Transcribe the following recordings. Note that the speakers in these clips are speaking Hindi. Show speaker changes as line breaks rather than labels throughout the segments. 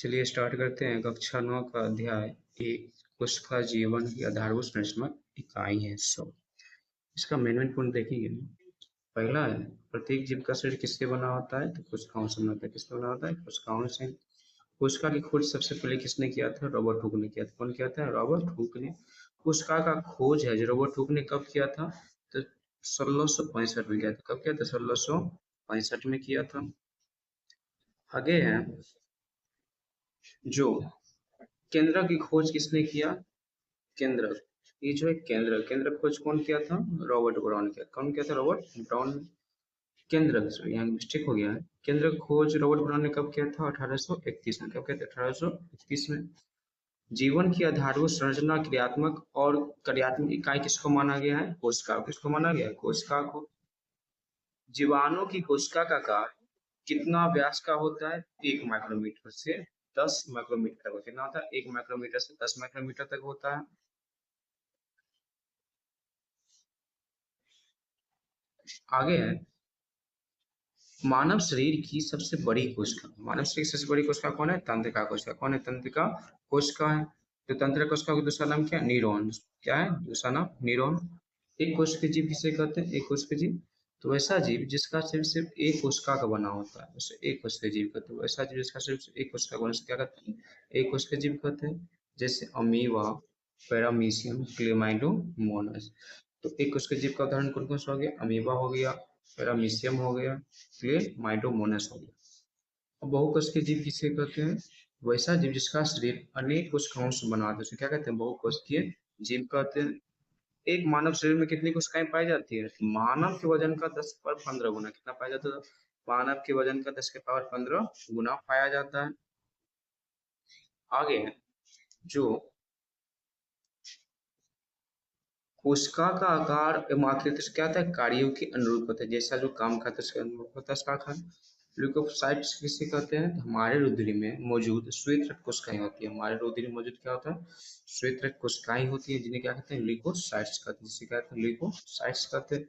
चलिए स्टार्ट करते हैं। कक्षा 9 का अध्याय एक कोशिका जीवन की आधारभूत संरचनात्मक इकाई है। इसका मेन पॉइंट देखेंगे ना। पहला है, प्रत्येक जीव का शरीर किससे बना होता है? तो कोशिकाओं से बना होता है। किससे बना होता है? कोशिकाओं से। कोशिका की खोज सबसे पहले किसने किया था? रॉबर्ट हुक ने किया था। कौन किया था? रॉबर्ट हुक ने। कोशिका का खोज है जो रॉबर्ट हुक ने कब किया था? तो 1665 में किया था। कब किया था? 1665 में किया था। आगे है जो केंद्र की खोज किसने किया? केंद्र, ये जो है केंद्र केंद्र खोज कौन किया था? रॉबर्ट ब्राउन किया। कौन किया था? Robert brown. केंद्र, सॉरी यहाँ मिस्टेक हो गया है। केंद्र खोज रॉबर्ट ब्राउन ने कब किया था? 1831 में। कब किया था? 1831 में। जीवन की आधारभूत संरचना क्रियात्मक और कार्यात्मक इकाई किसको माना गया है? कोशिका। किसको माना गया है? कोशिका को। जीवाणु की कोशिका का आकार कितना व्यास का होता है? 1 माइक्रोमीटर से 10 माइक्रोमीटर तक। कितना होता है? 1 माइक्रोमीटर से 10 माइक्रोमीटर तक होता है। आगे है मानव शरीर की सबसे बड़ी कोशिका। मानव शरीर की सबसे बड़ी कोशिका कौन है? तंत्रिका कोशिका। कौन है? तंत्रिका कोशिका है। तो तंत्रिका कोशिका का दूसरा नाम क्या है? न्यूरॉन। क्या है दूसरा नाम? न्यूरॉन। एक कोशिका जीव किसे कहते हैं? एक कोशिका जीव। तो वैसा जीव जिसका शरीर सिर्फ एक कोशिका का बना होता है उसे एक कोशिका जीव कहते हैं। वैसा जीव जिसका सिर्फ एक कोशिका का बना उसे क्या कहते हैं? एक कोशिका जीव कहते हैं। जैसे अमीबा, पैरामीशियम, क्लेमाइडोमोनास। तो एक कोशिका जीव का उदाहरण कौन कौन सा हो गया? अमीबा हो गया, पैरामीशियम हो गया, क्लेमाइडोमोनास हो गया। अब बहुकोशिकीय जीव किसे कहते हैं? वैसा जीव जिसका शरीर अनेक कोशिकाओं से बना होता है उसे क्या कहते हैं? बहुकोशिकीय जीव कहते हैं। एक मानव शरीर में कितनी कोशिकाएं पाई जाती है? मानव के वजन का 10 पर 15 गुना। कितना पाया जाता है? मानव के वजन का 10 के पावर 15 गुना पाया जाता है। आगे है जो कोशिका का आकार एवं आकृति से क्या होता है? कार्यों के अनुरूप होता है। जैसा जो काम करता है उसके अनुरूप होता है इसका आकार। ल्यूकोसाइट्स किसे कहते हैं? हमारे रुधिर में मौजूद श्वेत रक्त कोशिकाएं होती है। हमारे रुधिर में मौजूद क्या होता है? श्वेत रक्त कोशिकाएं होती है जिन्हें क्या कहते हैं? ल्यूकोसाइट्स कहते हैं। जिसे क्या कहते हैं? ल्यूकोसाइट्स कहते हैं।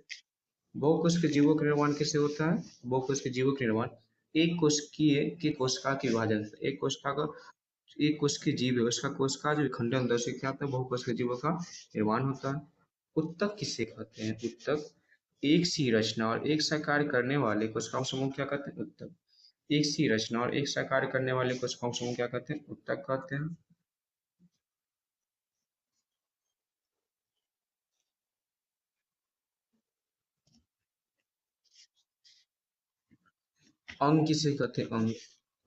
बहुकोशिकीय जीवों का निर्माण कैसे होता है? बहुकोशिकीय जीवों का निर्माण एक कोशिकीय की कोशिका के विभाजन से। एक कोशिका का एक कोशिकीय जीव है उसका कोशिका जो विखंडन होता है उसे क्या होता है? बहुकोशिकीय जीवों का निर्माण होता है। उत्तक किसे कहते हैं? उत्तक एक सी रचना और एक सा कार्य करने वाले कोशिकाओं समूह क्या कहते हैं? उत्तक। एक सी रचना और एक सा कार्य करने वाले कोशिकाओं समूह क्या कहते हैं? उत्तक कहते हैं। अंग किसे कहते हैं? अंग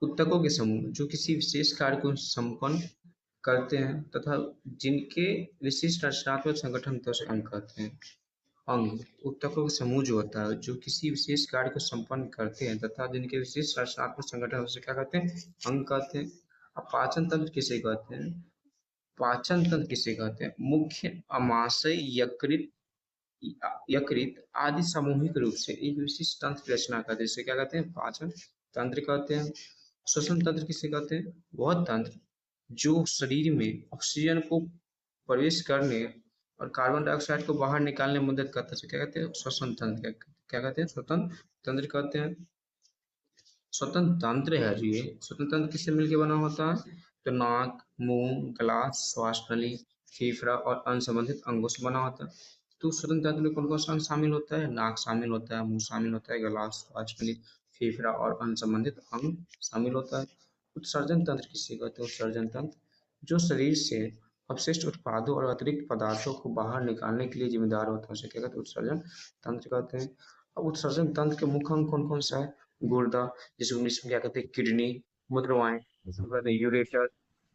उत्तकों के समूह जो किसी विशेष कार्य को संपन्न करते हैं तथा जिनके विशिष्ट रचनात्मक संगठन होता है उसे अंग कहते हैं। अंग उत्तकों का समूह जो होता है जो किसी विशेष कार्य को संपन्न करते हैं तथा जिनके विशेष रचनात्मक संगठन उसे क्या कहते हैं? अंग कहते हैं। अब पाचन तंत्र किसे कहते हैं? पाचन तंत्र किसे कहते हैं? मुख्य अमाशय यकृत आदि सामूहिक रूप से एक विशिष्ट तंत्र की रचना करते हैं जिसे क्या कहते हैं? पाचन तंत्र कहते हैं। श्वसन तंत्र किसे कहते हैं? वह तंत्र जो शरीर में ऑक्सीजन को प्रवेश करने और कार्बन डाइऑक्साइड को बाहर निकालने में मदद करता है क्या कहते हैं? श्वसन तंत्र। क्या कहते हैं? श्वसन तंत्र कहते हैं। स्वतंत्र तंत्र है जो ये स्वतंत्र तंत्र किससे मिलकर बना होता है? तो नाक, मुंह, गला, श्वास नली, फेफड़ा और अन्य संबंधित अंगों से बना होता है। तो स्वतंत्र तंत्र में कौन कौन सा अंग शामिल होता है? नाक शामिल होता है, मुंह शामिल होता है, गला, श्वास नली, फेफड़ा और अन्य संबंधित अंग शामिल होता है। उत्सर्जन तंत्र किसे कहते हैं? उत्सर्जन तंत्र जो शरीर से अपशिष्ट उत्पादों और अतिरिक्त पदार्थों को बाहर निकालने के लिए जिम्मेदार होता है उसे क्या कहते हैं? उत्सर्जन तंत्र कहते हैं। अब उत्सर्जन तंत्र के मुख्य अंग कौन कौन सा है? गुर्दा, जिसे इंग्लिश में क्या कहते हैं? किडनी, मूत्रवाहिनी, जिसे कहते हैं यूरेटर,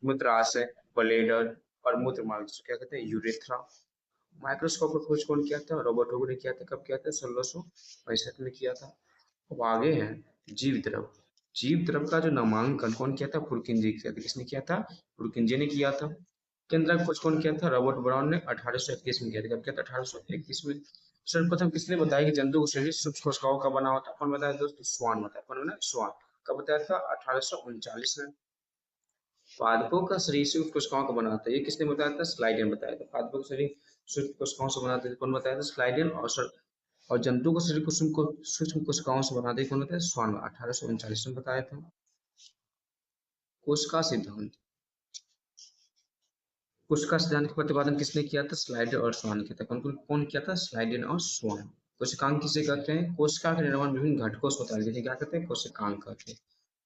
मूत्राशय, ब्लैडर और मूत्रमार्ग जिसे क्या कहते हैं? यूरेथ्रा। माइक्रोस्कोप का खोज कौन किया था? रॉबर्ट हुक ने किया था। कब किया था? 1665 में किया था। अब आगे है जीव द्रव। जीव द्रव का जो नामांकन कौन किया था? पुरकिंजी किया था। किसने किया था? पुरकिंजी ने किया था। केंद्र का खोज कौन किया था? रॉबर्ट ब्राउन ने 1831 में किया था। कब किया था? 1831 में। सर्वप्रथम किसने बताया कि जंतु का शरीर सूक्ष्म कोशिकाओं का बना होता है? कौन बताया दोस्तों? स्वान बताया। कौन बताया? स्वान। कब बताया था? 1839 में। पादपों का शरीर सूक्ष्म कोशिकाओं का बना होता है ये किसने बताया था? स्लाइडेन बताया था। पादपों का शरीर सूक्ष्म कोशिकाओं से बनाते थे कौन बताया था? स्लाइडेन। और जंतु का शरीर सूक्ष्म कोशिकाओं से बनाते कौन होता है? स्वान। 1839 में बताया था। कोशिका सिद्धांत। कोशिका सिद्धांत का प्रतिपादन किसने किया था? स्लाइडर और स्वान किया था। कौन कौन कौन किया था? स्लाइडर और स्वान। कोशिकांग किसे कहते हैं? कोशिका का निर्माण विभिन्न घटकों से होता है, जैसे क्या कहते हैं? कोशिकांग कहते हैं।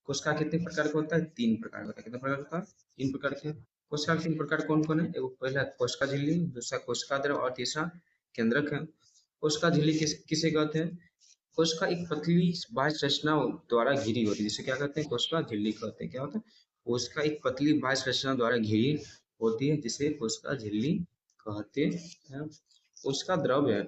कोशिका कितने प्रकार का होता है? 3 प्रकार का होता है। कितने प्रकार का होता है? 3 प्रकार के। कोशिका के 3 प्रकार कौन कौन है? एगो पहला कोशिका झिल्ली, दूसरा कोशिका द्रव और तीसरा केंद्रक है। कोशिका झिल्ली किसे कहते हैं? कोशिका एक पतली बाह्य संरचना द्वारा घिरी होती है, जिसे क्या कहते हैं? कोशिका झिल्ली कहते हैं। क्या होता है? कोशिका एक पतली बाह्य संरचना द्वारा घिरी होती है, जिसे कोशिका झिल्ली कहते हैं। कोशिका द्रव है,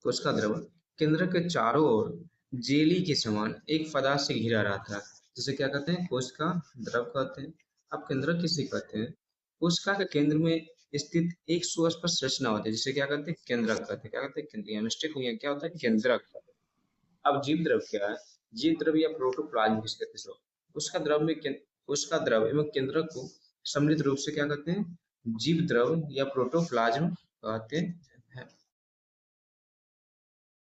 कोशिका द्रव केंद्र के चारों ओर जेली के समान एक पदार्थ से घिरा रहता है, जिसे क्या कहते हैं? कोशिका द्रव कहते हैं। अब केंद्रक किसे कहते हैं? कोशिका के केंद्र में स्थित एक सुस्पष्ट रचना होती है, जिसे क्या कहते हैं? केंद्रक कहते हैं। क्या कहते हैं? केंद्रीय मिस्टेक हुई है, क्या होता है? केंद्रक। अब जीव द्रव क्या है? जीव द्रव या प्रोटोप्लाज्म किसे कहते हैं? उसका द्रव में उसका द्रव एवं केंद्रक को सम्मिलित रूप से क्या कहते हैं? जीव द्रव या प्रोटोप्लाज्म कहते हैं।